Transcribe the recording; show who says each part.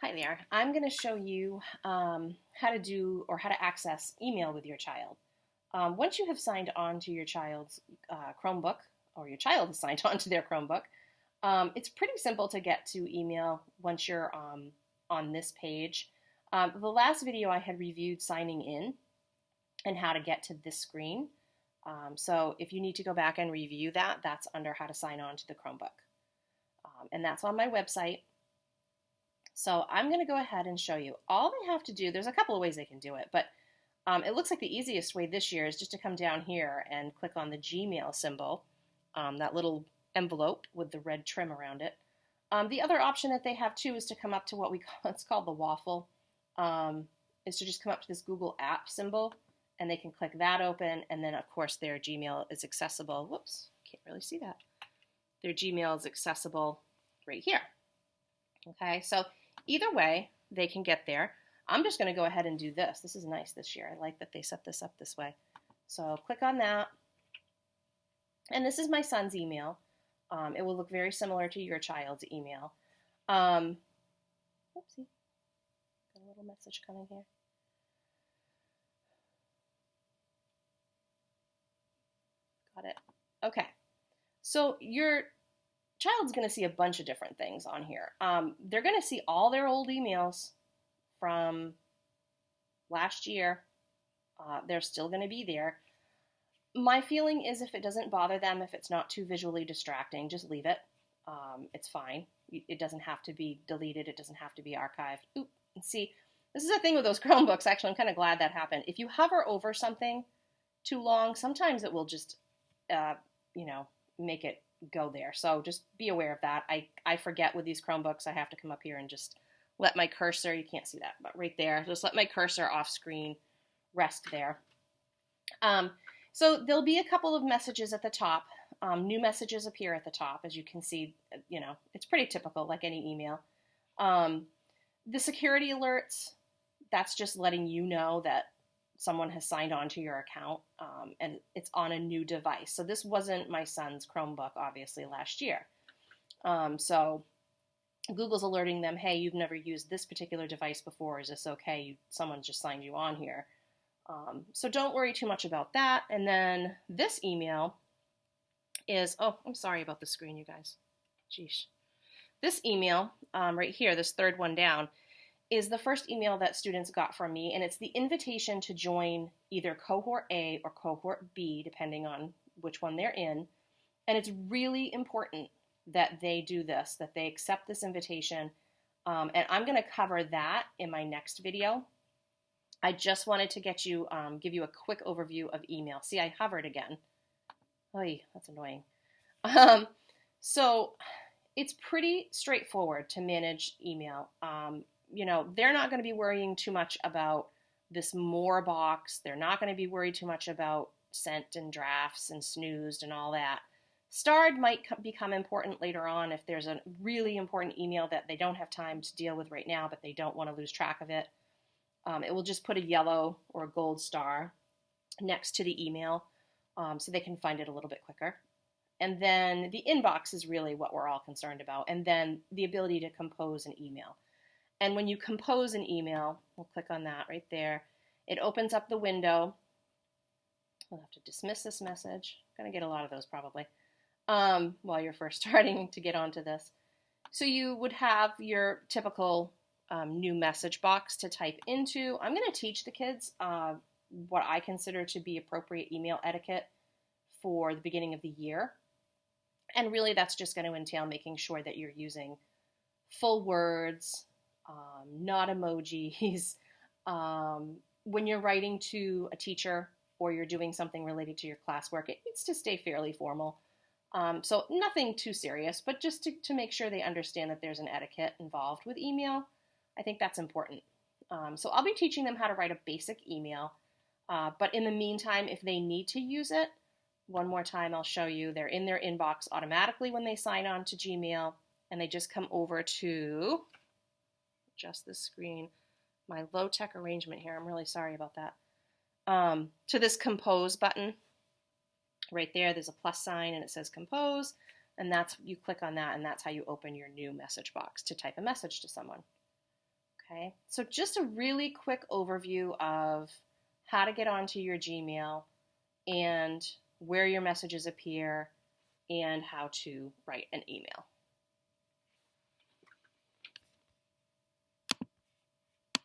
Speaker 1: Hi there. I'm going to show you how to do or how to access email with your child. Once you have signed on to your child's Chromebook or your child has signed on to their Chromebook, it's pretty simple to get to email once you're on this page. The last video I had reviewed signing in and how to get to this screen. So if you need to go back and review that, that's under how to sign on to the Chromebook. And that's on my website. So I'm going to go ahead and show you. All they have to do, there's a couple of ways they can do it, but it looks like the easiest way this year is just to come down here and click on the Gmail symbol, that little envelope with the red trim around it. The other option that they have too is to come up to what we call, it's called the waffle, is to just come up to this Google app symbol and they can click that open, and then of course their Gmail is accessible. Whoops, can't really see that. Their Gmail is accessible right here. Okay, so either way, they can get there. I'm just going to go ahead and do this. This is nice this year. I like that they set this up this way. So click on that. And this is my son's email. It will look very similar to your child's email. Oopsie. Got a little message coming here. Got it. Okay. So your child's going to see a bunch of different things on here. They're going to see all their old emails from last year. They're still going to be there. My feeling is if it doesn't bother them, if it's not too visually distracting, just leave it. It's fine. It doesn't have to be deleted. It doesn't have to be archived. Oop, and see, this is the thing with those Chromebooks. Actually, I'm kind of glad that happened. If you hover over something too long, sometimes it will just, make it go there. So just be aware of that. I forget with these Chromebooks, I have to come up here and just let my cursor, you can't see that, but right there, just let my cursor off screen rest there. So there'll be a couple of messages at the top. New messages appear at the top, as you can see. It's pretty typical, like any email. The security alerts, that's just letting you know that someone has signed on to your account, and it's on a new device. So this wasn't my son's Chromebook, obviously, last year. So Google's alerting them, hey, you've never used this particular device before. Is this okay? Someone's just signed you on here. So don't worry too much about that. And then this email is, oh, I'm sorry about the screen, you guys. Jeez. This email right here, this third one down, is the first email that students got from me, and it's the invitation to join either cohort A or cohort B, depending on which one they're in. And it's really important that they do this, that they accept this invitation. And I'm going to cover that in my next video. I just wanted to give you a quick overview of email. See, I hovered again. Oy, that's annoying. So it's pretty straightforward to manage email. They're not going to be worrying too much about this more box. They're not going to be worried too much about sent and drafts and snoozed and all that. Starred might become important later on if there's a really important email that they don't have time to deal with right now, but they don't want to lose track of it. It will just put a yellow or a gold star next to the email so they can find it a little bit quicker. And then the inbox is really what we're all concerned about. And then the ability to compose an email. And when you compose an email, we'll click on that right there. It opens up the window. We'll have to dismiss this message. I'm going to get a lot of those probably while you're first starting to get onto this. So you would have your typical new message box to type into. I'm going to teach the kids what I consider to be appropriate email etiquette for the beginning of the year. And really that's just going to entail making sure that you're using full words, not emojis. When you're writing to a teacher or you're doing something related to your classwork, it needs to stay fairly formal. So nothing too serious, but just to make sure they understand that there's an etiquette involved with email. I think that's important. So I'll be teaching them how to write a basic email. But in the meantime, if they need to use it, one more time I'll show you. They're in their inbox automatically when they sign on to Gmail, and they just come over to, adjust the screen, my low-tech arrangement here. I'm really sorry about that. To this compose button. Right there's a plus sign and it says compose, and you click on that, and that's how you open your new message box to type a message to someone. Okay, so just a really quick overview of how to get onto your Gmail and where your messages appear and how to write an email.